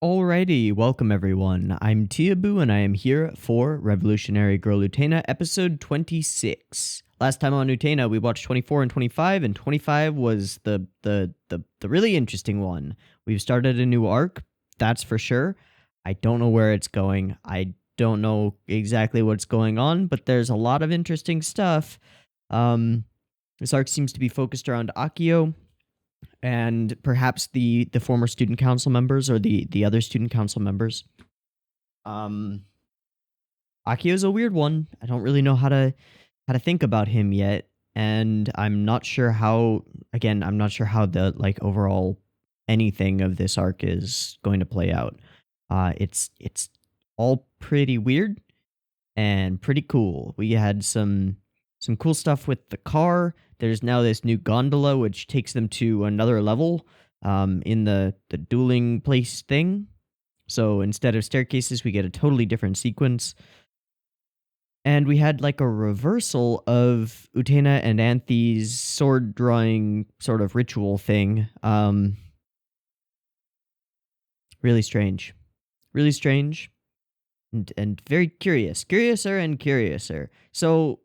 Alrighty, welcome everyone. I'm Teeaboo and I am here for Revolutionary Girl Utena episode 26. Last time on Utena we watched 24 and 25, and 25 was the really interesting one. We've started a new arc, that's for sure. I don't know where it's going. I don't know exactly what's going on, but there's a lot of interesting stuff. This arc seems to be focused around Akio and perhaps the former student council members or the other student council members. Akio's a weird one. I don't really know how to think about him yet, and I'm not sure how the overall anything of this arc is going to play out. It's all pretty weird and pretty cool. We had some cool stuff with the car. There's now this new gondola, which takes them to another level in the dueling place thing. So instead of staircases, we get a totally different sequence. And we had like a reversal of Utena and Anthe's sword drawing sort of ritual thing. Really strange. Really strange. And very curious. Curiouser and curiouser. So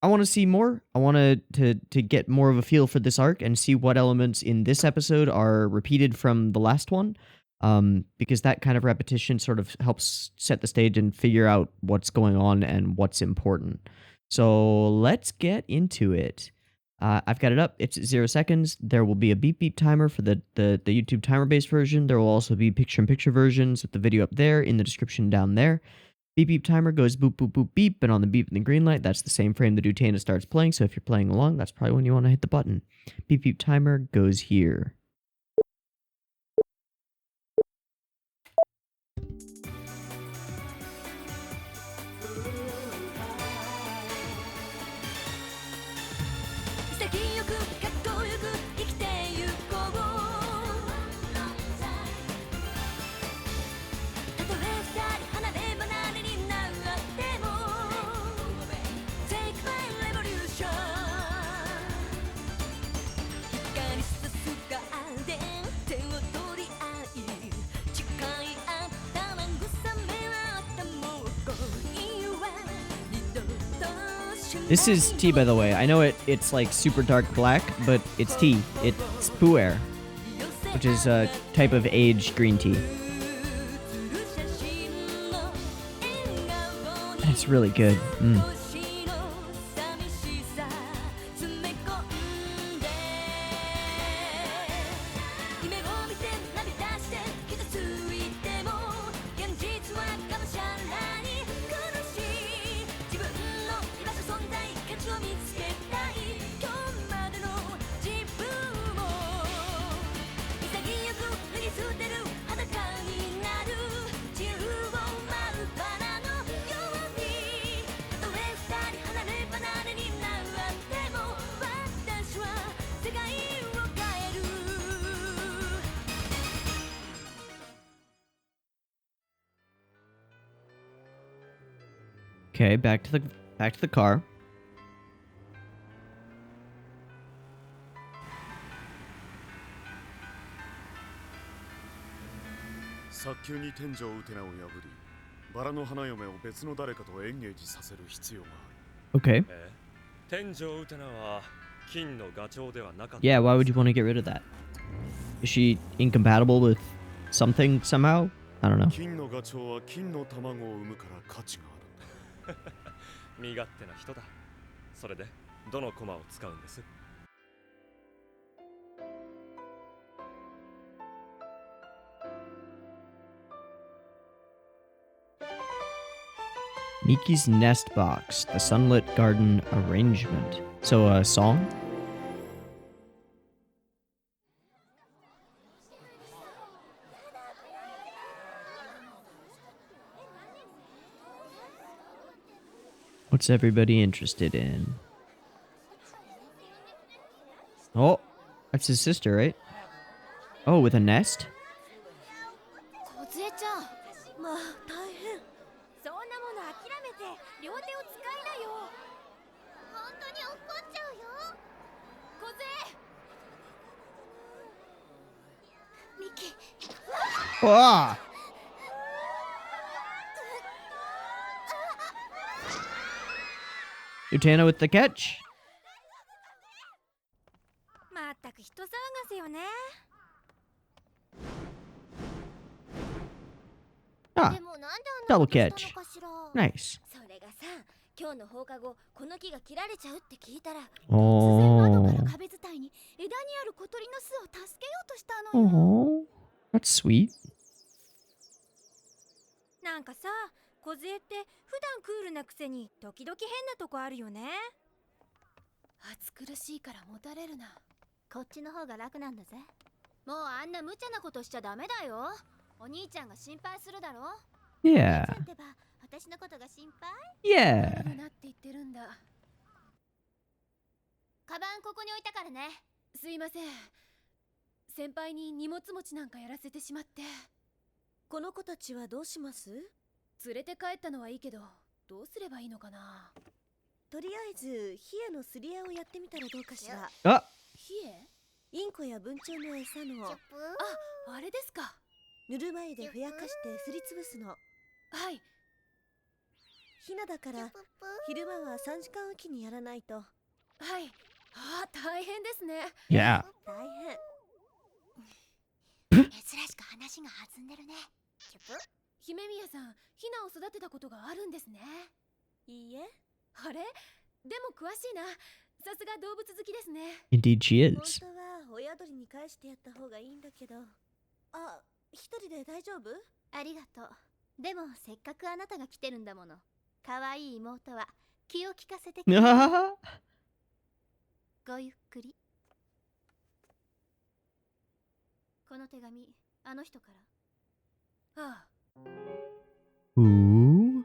I want to see more. I want to get more of a feel for this arc and see what elements in this episode are repeated from the last one, because that kind of repetition sort of helps set the stage and figure out what's going on and what's important. So let's get into it. I've got it up. It's at 0 seconds. There will be a beep beep timer for the YouTube timer-based version. There will also be picture-in-picture versions with the video up there in the description down there. Beep beep timer goes boop boop boop beep, and on the beep and the green light, that's the same frame that Utena starts playing, so if you're playing along, that's probably when you want to hit the button. Beep beep timer goes here. This is tea, by the way. I know it's like super dark black, but it's tea. It's pu'er, which is a type of aged green tea. It's really good. Okay, back to the car. Okay. Yeah, why would you want to get rid of that? Is she incompatible with something somehow? I don't know. 身勝手な人だ。それでどのコマを使うんです？ Miki's Nest Box, the Sunlit Garden Arrangement. So a song? What's everybody interested in? Oh, that's his sister, right? Oh, with a nest? Ah! Utena with the catch. まったく人騒がせよね。 Ah, でもなんであんな double ことした catch. のかしら。 Nice. それがさ、今日の放課後この木が切られちゃうって聞いたら、突然 Oh. 窓から壁伝いに枝にある小鳥の巣を助けようとしたのよ。 Oh. That's sweet. なんかさ、梢って普段クールなくせに時々変なとこあるよね。暑苦しいからもたれるな。こっちの方が楽なんだぜ。もうあんな無茶なことしちゃダメだよ。お兄ちゃんが心配するだろ。 Yeah. お兄ちゃんってば私のことが心配？ Yeah. なって言ってるんだ。カバンここに置いたからね。すいません。先輩に荷物持ちなんかやらせてしまって。この子たちはどうします？連れて帰ったのはいいけど、どうすればいいのかな。とりあえずヒエのすり合いをやってみたらどうかしら。 Ah. ヒエ？インコや文鳥の餌の。あれですか。ぬるま湯でふやかしてすりつぶすの。はい。ヒナだから昼間は3時間おきにやらないと。はい。あ、大変ですね。 Yeah. 大変。珍しく話が弾んでるね。姫宮さん、ヒナを育てたことがあるんですね。いいえ。あれ？でも詳しいな。さすが動物好きですね。 Indeed, she 本 is. 当は親鳥に返してやった方がいいんだけど。あ、一人で大丈夫？ありがとう。でもせっかくあなたが来てるんだもの。可愛い妹は気を利かせてくれ。ごゆっくり。この手紙、あの人から。ああ。 Ooh.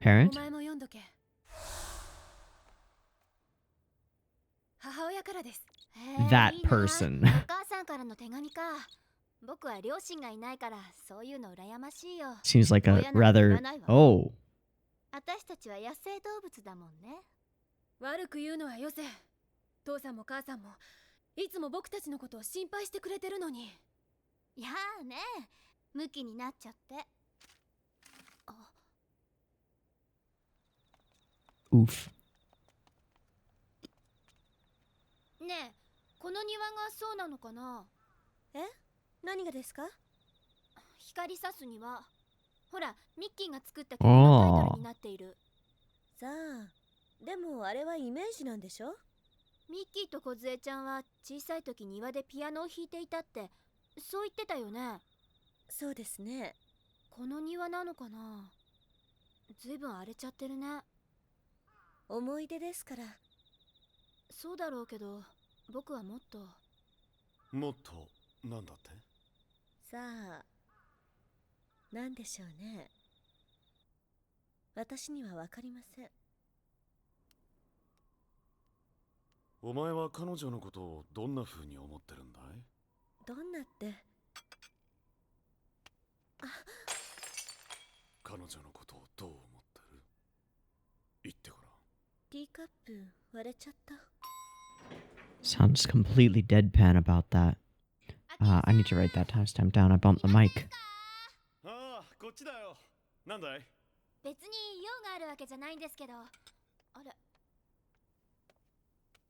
お Parent? 前も読んどけ。母親からです。 That いいな。 person. お母さんからの手紙か。僕は両親がいないからそういうの羨ましいよ。 Seems like a 親なんてい rather. らないわ。 Oh. 私たちは野生動物だもんね。悪く言うのはよせ。父さんも母さんもいつも僕たちのことを心配してくれてるのに。いやあね、ムキになっちゃって。 Oof. ねえ、この庭がそうなのかな。え？何がですか？光さす庭。ほら、ミッキーが作った曲のタイトルになっている。さあ、でもあれはイメージなんでしょ？ミッキーと梢ちゃんは小さい時庭でピアノを弾いていたって、そう言ってたよね。そうですね。この庭なのかな。ずいぶん荒れちゃってるね。思い出ですから。そうだろうけど、僕はもっと。もっとなんだって？さあ、なんでしょうね。私にはわかりません。お前は彼女のことをどんな風に思ってるんだい？どんなって。彼女のことをどう思ってる？言ってごらん。ティーカップ割れちゃった。 Sounds completely deadpan about that. I need to write that timestamp down. I bumped the mic. ああ、こっちだよ。なんだい？別に用があるわけじゃないんですけど。あれ、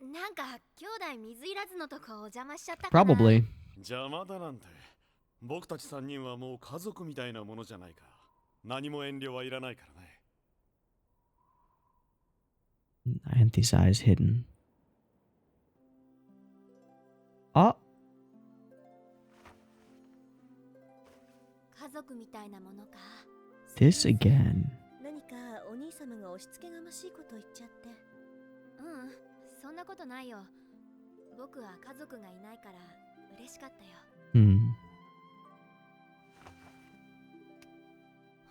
なんか兄弟水いらずのとこお邪魔しちゃったかな。 Probably. 邪魔だなんて。僕たち3人はもう家族みたいなものじゃないか。何も遠慮はいらないからね。And these eyes hidden. Ah. 家族みたいなものか。 This again. 何かお兄様が押し付けがましいこと言っちゃって。そんなことないよ。僕は家族がいないから嬉しかったよ。 Hmm.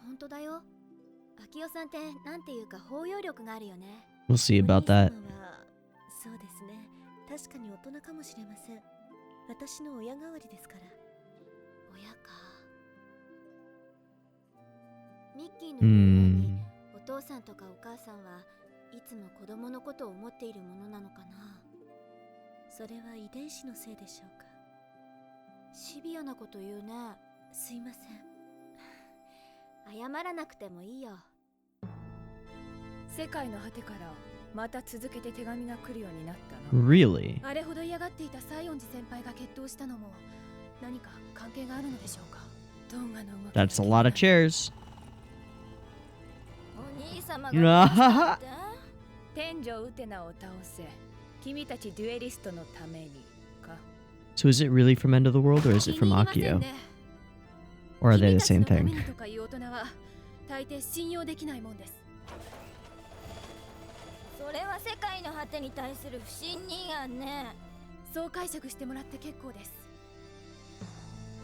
本当だよ。秋代さんってなんていうか包容力があるよね。 We'll see about that. お兄様はそうですね。確かに大人かもしれません。私の親代わりですから。親か。ミッキーの言うように、お父さんとかお母さんはいつも子供のことを思っているものなのかな。それは遺伝子のせいでしょうか。シビアなこと言うね。すいません。謝らなくてもいいよ。世界の果てからまた続けて手紙が来るようになったの。 Really? あれほど嫌がっていた西園寺先輩が決闘したのも何か関係があるのでしょうか。トンガの動き That's a lot of chairs. お兄様がどうしたって天女ウテナを倒せ。君たちデュエリストのためにか。 So is it really from End of the World or is it from 気に入りません Akio? ね。 Or are they 君 the たち same のため thing? にとかいう大人は大抵信用できないもんです。それは世界の果てに対する不信任案ね。そう解釈してもらって結構です。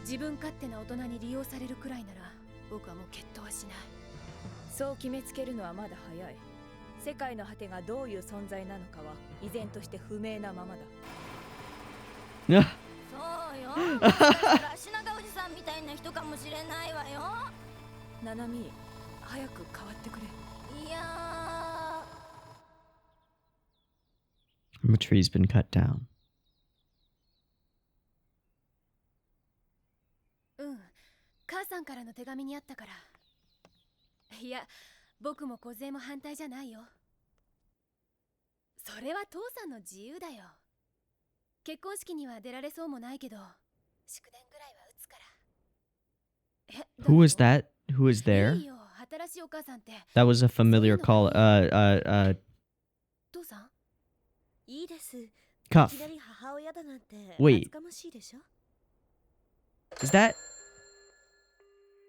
自分勝手な大人に利用されるくらいなら僕はもう決闘はしない。そう決めつけるのはまだ早い。世界の果てがどういう存在なのかは依然として不明なままだ。そうよ。もしかしたら足長おじさんみたいな人かもしれないわよ。ナナミ、早く変わってくれ。いや A tree's been cut down. 母さんからの手紙にあったから。いや、僕も梢も反対じゃないよ。それは父さんの自由だよ。結婚式には出られそうもないけど、祝電ぐらいは打つから。 Who was that? Who was there? いいよ、新しいお母さんって。 That was a familiar call. 父さんいいです。い Cuff. きなり母親だなんて Wait. 恥ずかましいでしょ。 Is that?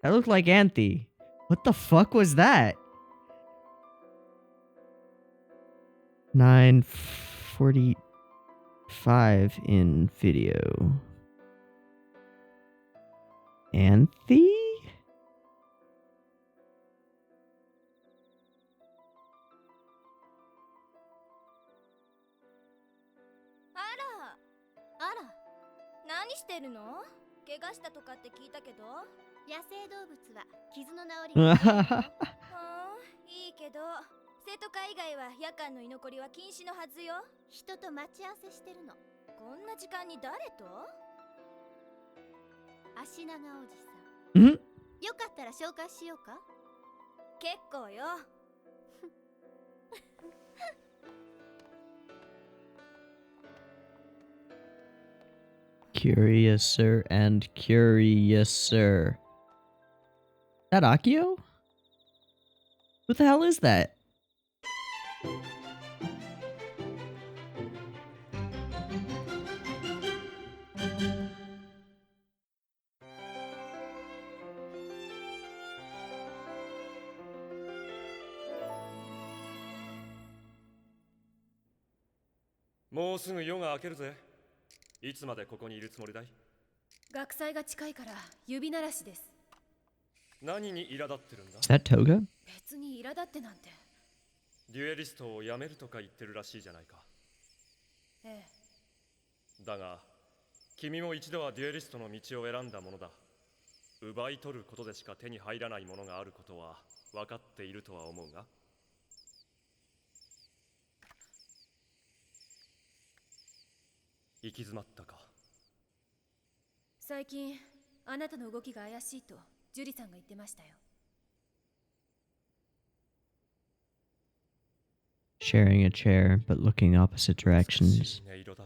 That looked like Anthe. What the fuck was that? 9:45 in video. Anthe? あら、何してるの？怪我したとかって聞いたけど。野生動物は傷の治りが早いよ。いいけど、生徒会以外は夜間の居残りは禁止のはずよ。人と待ち合わせしてるの。こんな時間に誰と？足長おじさん。ん？よかったら紹介しようか？結構よ。Curiouser and curiouser. That Akio? Who the hell is that? Mo sugu yo ga akeru ze. いつまでここにいるつもりだい？学祭が近いから指鳴らしです。何に苛立ってるんだ？ Is that Toga? 別に苛立ってなんて。デュエリストを辞めるとか言ってるらしいじゃないか。ええ。だが、君も一度はデュエリストの道を選んだものだ。奪い取ることでしか手に入らないものがあることは分かっているとは思うが。行き詰まったか。最近あなたの動きが怪しいとジュリさんが言ってましたよ。Sharing a chair, but looking opposite 美 directions. しい音色だ。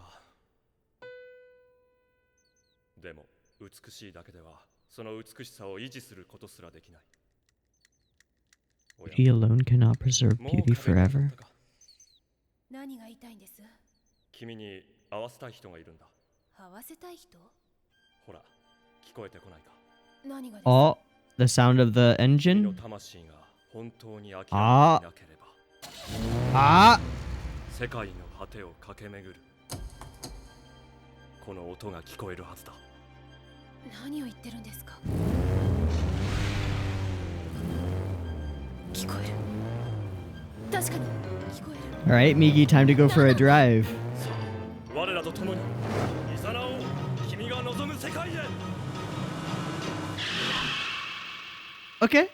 でも美しいだけではその美しさを維持することすらできない。 Beauty alone cannot preserve もう beauty 壁に当た forever. ったか。何が言いたいんです？君に会わせたい人がいるんだ。会わせたい人？ほら、聞こえてこないか。何がです？ Oh, the sound of the 君の engine? 魂が本当に諦めていなければ、 Ah! 世界の果てを駆け巡る。この音が聞こえるはずだ。何を言ってるんですか？聞こえる。確かに聞こえる。 Alright, Miki, time to go for a drive. さあ、我らと共にいざなおう。君が望む世界へ。 Okay.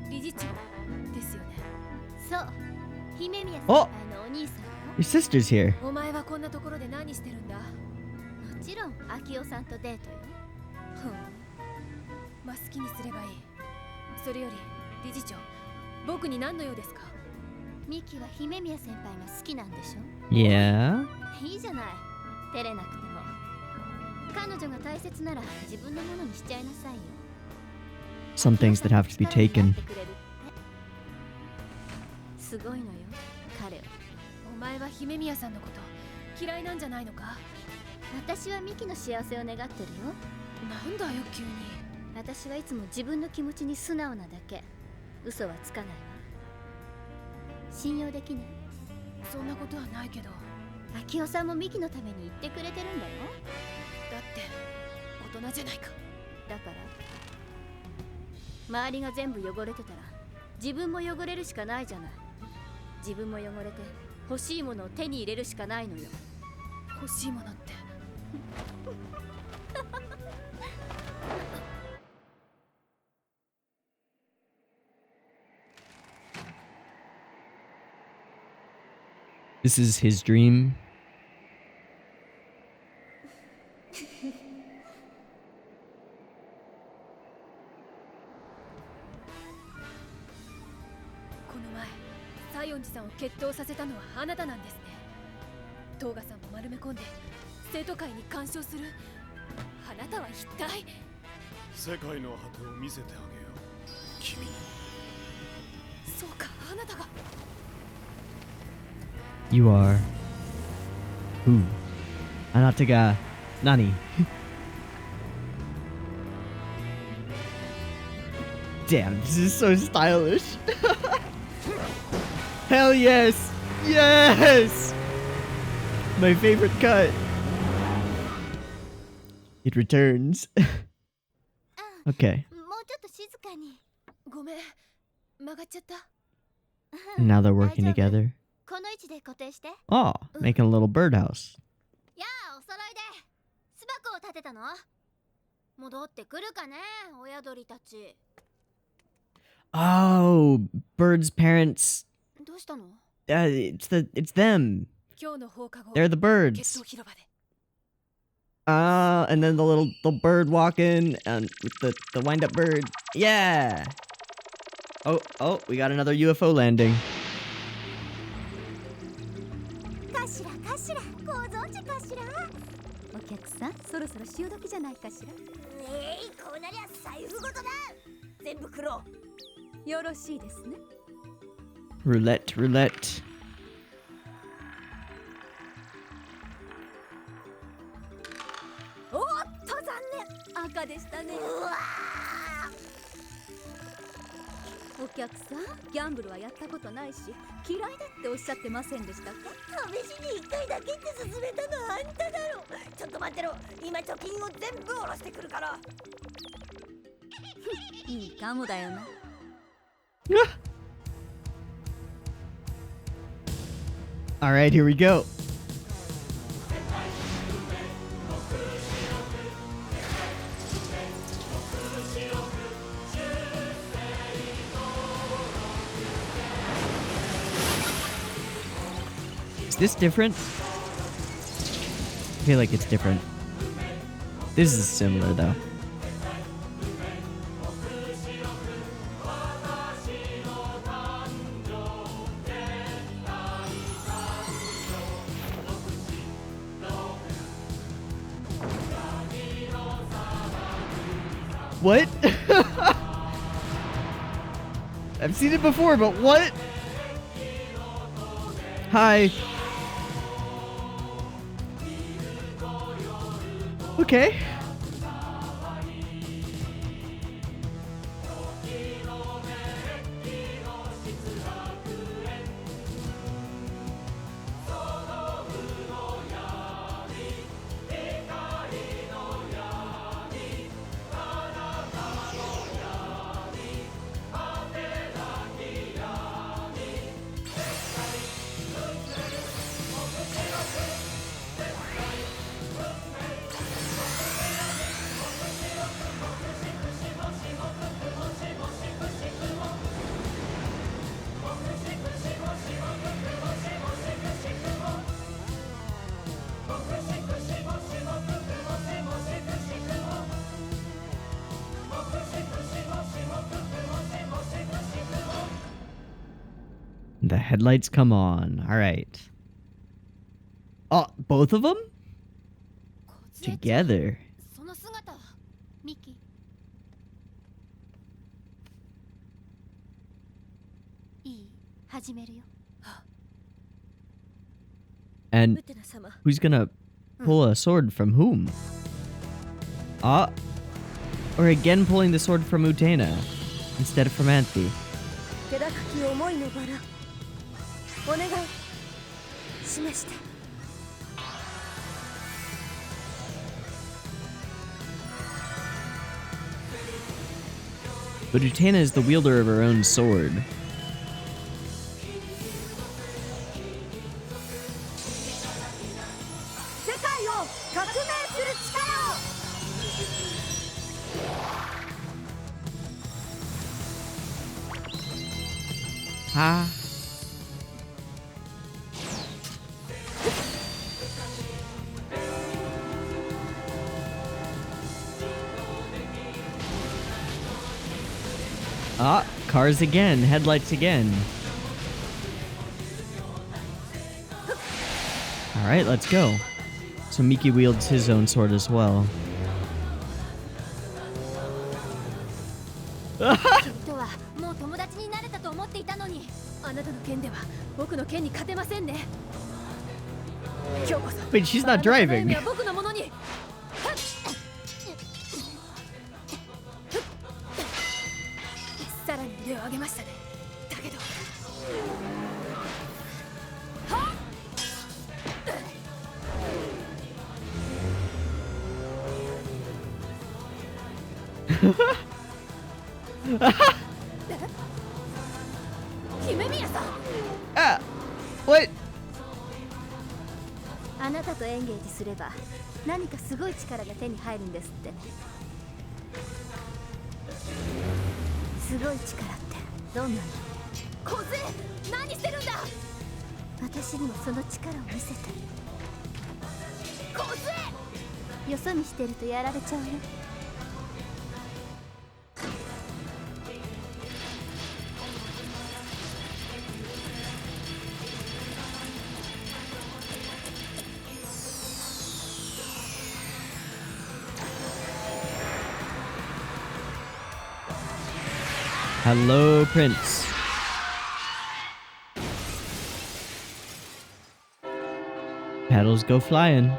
理事長ですよね。そう、姫宮先お輩のお兄さんよ。Your sister's here. お前はこんなところで何してるんだ？もちろん秋代さんとデートよ。ふん。まあ好きにすればいい。それより理事長、僕に何の用ですか？ミキは姫宮先輩が好きなんでしょ？ Yeah? いいじゃない。照れなくても。彼女が大切なら自分のものにしちゃいなさいよ。Some things that have to be taken. すごいのよ、彼は。お前は姫宮さんのこと嫌いなんじゃないのか？私はミキの幸せを願ってるよ。なんだよ急に。私はいつも自分の気持ちに素直なだけ。嘘はつかないわ。信用できない？そんなことはないけど。秋代さんもミキのために言ってくれてるんだよ。だって大人じゃないか。だから周りが全部汚れてたら自分も汚れるしかないじゃない。自分も汚れて欲しいものを手に入れるしかないのよ。欲しいものって。This is his dream. この前、西園寺さんを決闘させたのはあなたなんですね。トーガさんも丸め込んで生徒会に干渉する。あなたは一体。世界の果てを見せてあげよう、君に。そうか、あなたが。You are. Who? Anata ga nani? Damn, this is so stylish. Hell yes! Yes! My favorite cut. It returns. Okay. もうちょっと静かに。ごめん、曲がっちゃった。 And now they're 大 working 丈夫。 together. この位置で固定して。Oh, making a little birdhouse. やあ、お揃いで巣箱を立てたの？戻ってくるかね、親鳥たち。 Oh, Bird's parents. どうしたの？ It's them. 今日の放課後、 They're the 決 birds. 闘広場で。 And then the little bird walking and with the wind up bird. Yeah. Oh, we got another UFO landing. かしらかしら、ご存知かしら。お客さん、そろそろ潮時じゃないかしら。こうなりゃ財布ごとだ。全部黒。よろしいですね。 Roulette. おっと残念、赤でしたね。お客さん、ギャンブルはやったことないし嫌いだっておっしゃってませんでしたか？試しに1回だけって勧めたのあんただろ。ちょっと待ってろ、今貯金を全部下ろしてくるから。いいかもだよな。All right, here we go. Is this different? I feel like it's different. This is similar though. What? I've seen it before, but what? Hi. Okay. The headlights come on. All right. Oh, both of them? 梢ちゃん Together. その姿はミキ。いい、始めるよ。 And ウテナ様 who's gonna pull a sword from whom? Ah. Or again pulling the sword from Utena instead of from Anthe. 気高き思いのバラお願い示して But Utena is the wielder of her own sword. 世界を革命する力を Ah. Ah, cars again, headlights again. Alright, let's go. So Miki wields his own sword as well. とはもう友達になれたと思っていたのに。あなたの剣では僕の剣に勝てませんね。今日こそ Wait, she's not あなたの悩 driving. みは僕のものに。さらに腕を上げましたね。だけど姫宮さん Ah! What? あなたとエンゲージすれば何かすごい力が手に入るんですって。すごい力ってどんなの？小杖何してるんだ。私にもその力を見せて。小杖よそ見してるとやられちゃうよ。 Hello, Prince. Petals go flying.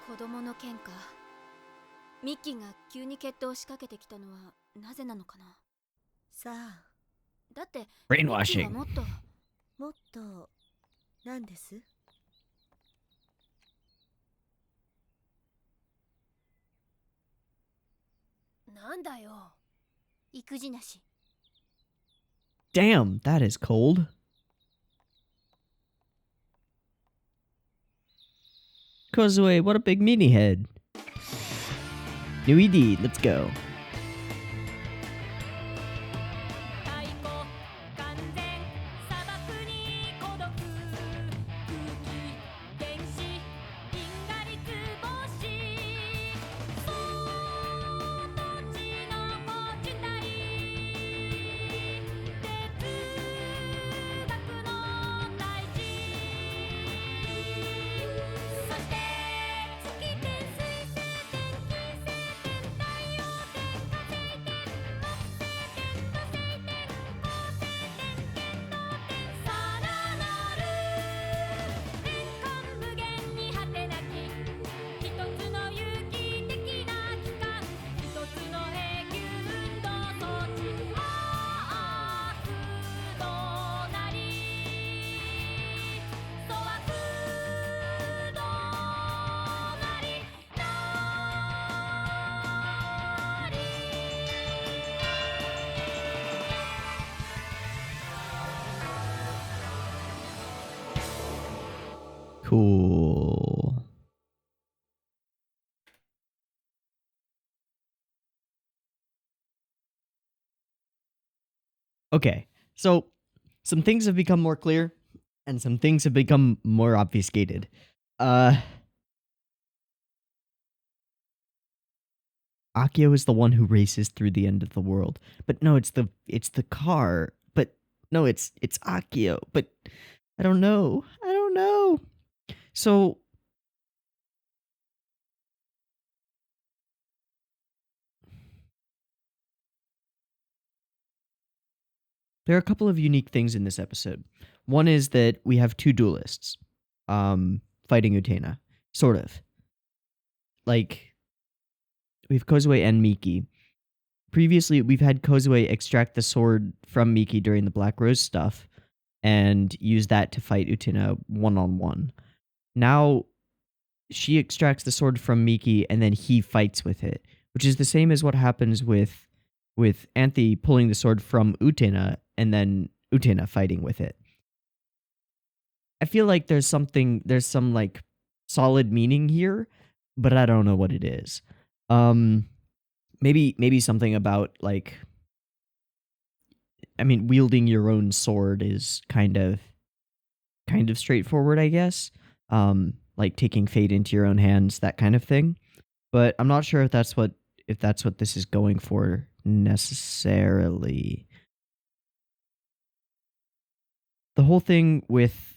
子供の喧嘩。ミッキーが急に決闘を仕掛けてきたのはなぜなのかな。さあだってミ Brainwashing. ッキーはもっと。もっと何です なんだよ。育児なし。 Damn, that is cold. Kozue, what a big meaty head. New ED, let's go. 太鼓完全砂漠に孤独空気原子因果律母子その土地の古地帯哲学の大事そして月天水星天金星天太陽天火星天木星天土星天恒星天剣能天さらなる年間無限に果てなき一つの有機的な機関一つの永久運動装置アースとなり粗悪となり Cool. Okay, so some things have become more clear and some things have become more obfuscated. Akio is the one who races through the end of the world. But no, it's the car. But no, it's Akio. But I don't know. I don't know. So there are a couple of unique things in this episode. One is that we have two duelists fighting Utena. Sort of. Like, we have Kozue and Miki. Previously, we've had Kozue extract the sword from Miki during the Black Rose stuff and use that to fight Utena one-on-one. Now, she extracts the sword from Miki and then he fights with it, which is the same as what happens with Anthe pulling the sword from Utena and then Utena fighting with it. I feel like there's some like solid meaning here, but I don't know what it is. Maybe something about like, I mean, wielding your own sword is kind of straightforward, I guess. Like taking fate into your own hands, that kind of thing. But I'm not sure if that's what this is going for necessarily. The whole thing with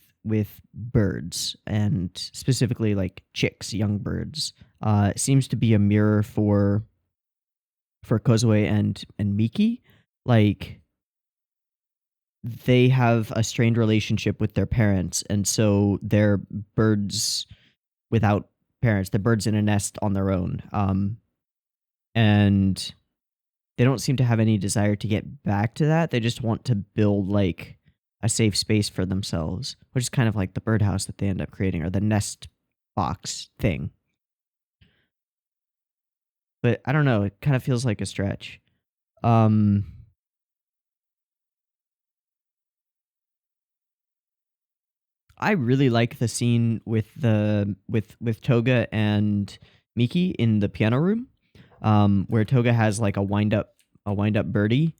birds, and specifically like chicks, young birds, seems to be a mirror for Kozue and Miki. Like, they have a strained relationship with their parents, and so they're birds without parents. They're birds in a nest on their own. And they don't seem to have any desire to get back to that. They just want to build like a safe space for themselves, which is kind of like the birdhouse that they end up creating, or the nest box thing. But I don't know, it kind of feels like a stretch. I really like the scene with Toga and Miki in the piano room, where Toga has like a wind up birdie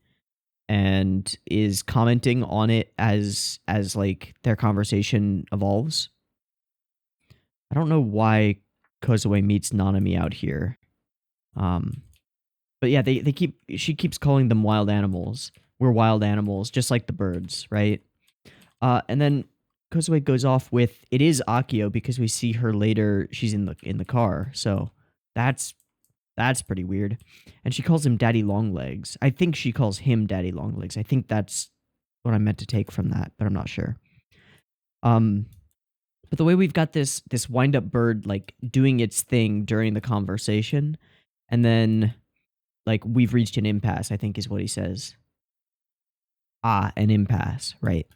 and is commenting on it as like their conversation evolves. I don't know why Kozue meets Nanami out here. But yeah, she keeps calling them wild animals. We're wild animals, just like the birds, right? And then Kozue goes off with, it is Akio, because we see her later. She's in the car, so that's pretty weird. And she calls him Daddy Longlegs. I think she calls him Daddy Longlegs. I think that's what I meant to take from that, but I'm not sure. But the way we've got this wind up bird like doing its thing during the conversation, and then like we've reached an impasse, I think is what he says. An impasse, right?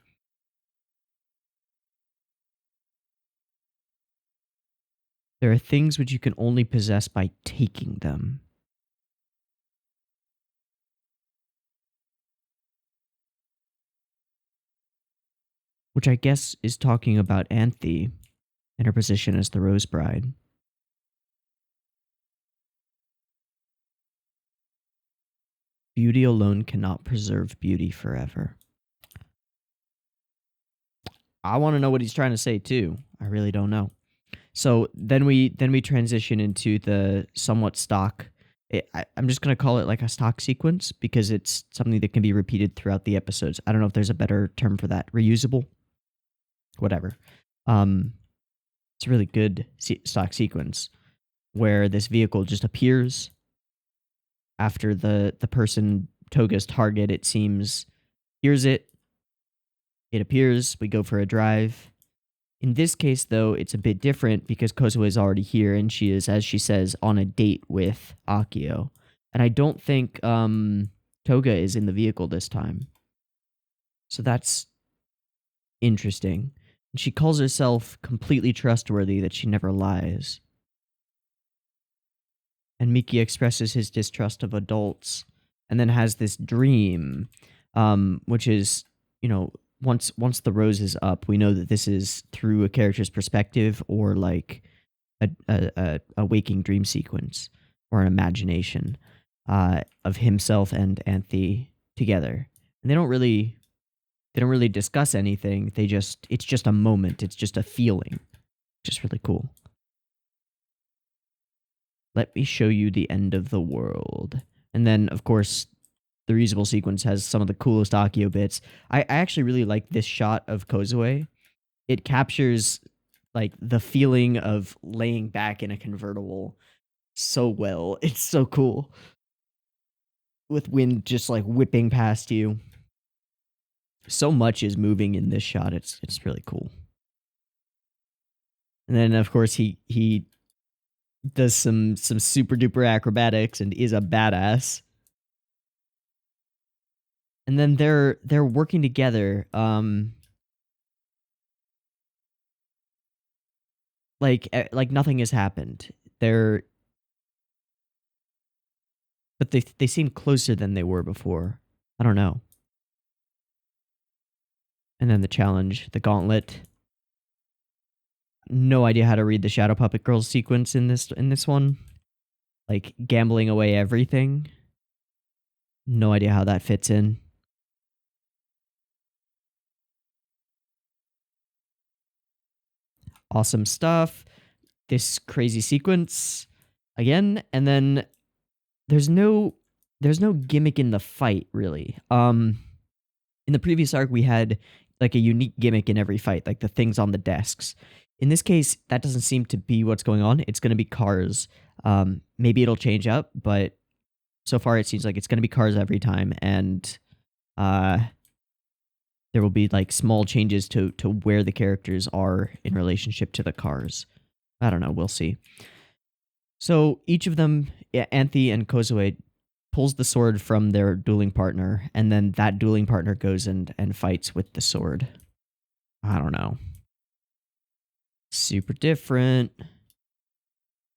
There are things which you can only possess by taking them. Which I guess is talking about Anthe and her position as the Rose Bride. Beauty alone cannot preserve beauty forever. I want to know what he's trying to say too. I really don't know. So then we transition into the somewhat stock. I'm just going to call it like a stock sequence because it's something that can be repeated throughout the episodes. I don't know if there's a better term for that. Reusable? Whatever. It's a really good stock sequence where this vehicle just appears after the person, Toga's target, it seems, hears it. It appears. We go for a drive. In this case, though, it's a bit different because Kozue is already here and she is, as she says, on a date with Akio. And I don't think Toga is in the vehicle this time. So that's interesting. And she calls herself completely trustworthy, that she never lies. And Miki expresses his distrust of adults and then has this dream, which is, you know, once the rose is up, we know that this is through a character's perspective or like a waking dream sequence or an imagination of himself and Anthe together. And they don't really discuss anything. It's just a moment. It's just a feeling. Just really cool. Let me show you the end of the world. And then, of course, the reusable sequence has some of the coolest Akio bits. I actually really like this shot of Kozue. It captures like the feeling of laying back in a convertible so well. It's so cool. With wind just like whipping past you. So much is moving in this shot. It's really cool. And then of course he does some super duper acrobatics and is a badass. And then they're working together. Like nothing has happened. But they seem closer than they were before. I don't know. And then the challenge, the gauntlet. No idea how to read the Shadow Puppet Girls sequence in this one. Like gambling away everything. No idea how that fits in. Awesome stuff. This crazy sequence again, and then there's no gimmick in the fight really. In the previous arc we had like a unique gimmick in every fight, like the things on the desks. In this case, that doesn't seem to be what's going on. It's going to be cars. Maybe it'll change up, but so far it seems like it's going to be cars every time, and there will be like small changes to where the characters are in relationship to the cars. I don't know. We'll see. So each of them, Anthe and Kozue, pulls the sword from their dueling partner, and then that dueling partner goes and fights with the sword. I don't know. Super different.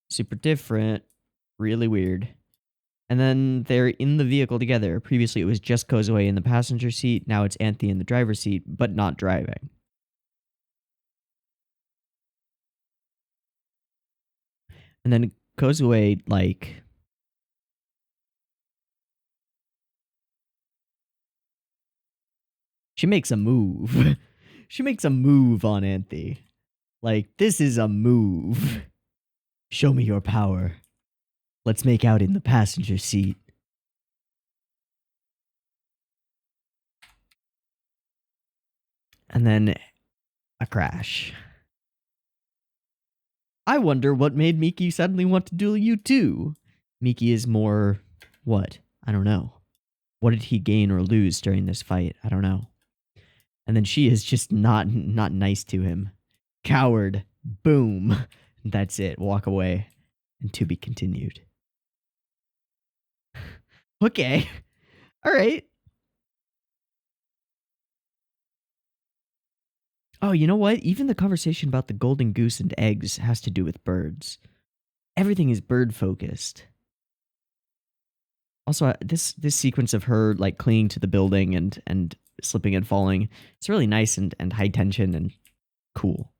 Super different. Really weird. And then they're in the vehicle together. Previously, it was just Kozue in the passenger seat. Now it's Anthe in the driver's seat, but not driving. And then Kozue, like... she makes a move. She makes a move on Anthe. Like, this is a move. Show me your power. Let's make out in the passenger seat. And then a crash. I wonder what made Miki suddenly want to duel you too. Miki is more... what? I don't know. What did he gain or lose during this fight? I don't know. And then she is just not nice to him. Coward. Boom. That's it. Walk away. And to be continued. Okay. All right. Oh, you know what? Even the conversation about the golden goose and eggs has to do with birds. Everything is bird focused. Also, this sequence of her like clinging to the building and slipping and falling, it's really nice and high tension and cool.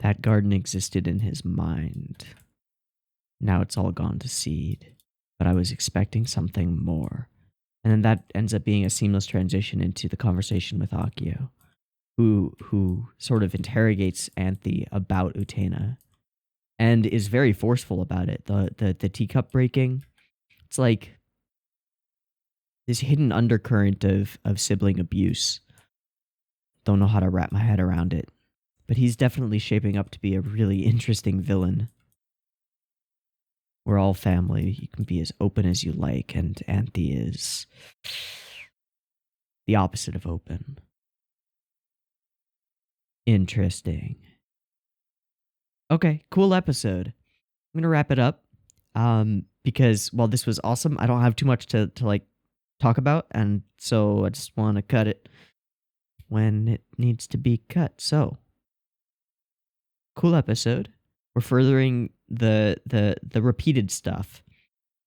That garden existed in his mind. Now it's all gone to seed. But I was expecting something more. And then that ends up being a seamless transition into the conversation with Akio, who sort of interrogates Anthe about Utena and is very forceful about it. The teacup breaking, it's like this hidden undercurrent of sibling abuse. Don't know how to wrap my head around it. But he's definitely shaping up to be a really interesting villain. We're all family. You can be as open as you like, and Anthe is the opposite of open. Interesting. Okay, cool episode. I'm gonna wrap it up. Because while this was awesome, I don't have too much to like talk about, and so I just want to cut it when it needs to be cut. So, cool episode. We're furthering the repeated stuff,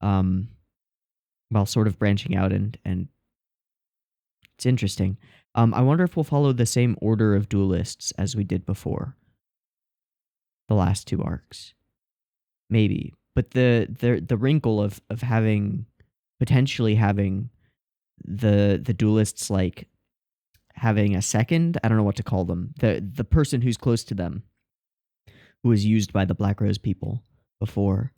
while sort of branching out and it's interesting. I wonder if we'll follow the same order of duelists as we did before. The last two arcs. Maybe, But the wrinkle of potentially having the duelists like having a second, I don't know what to call them, the person who's close to them, who was used by the Black Rose people before.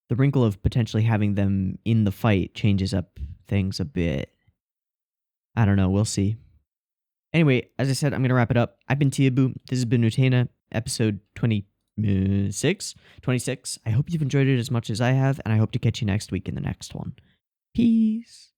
The wrinkle of potentially having them in the fight changes up things a bit. I don't know, we'll see. Anyway, as I said, I'm going to wrap it up. I've been Teeaboo. This has been Utena, episode 26. I hope you've enjoyed it as much as I have, and I hope to catch you next week in the next one. Peace.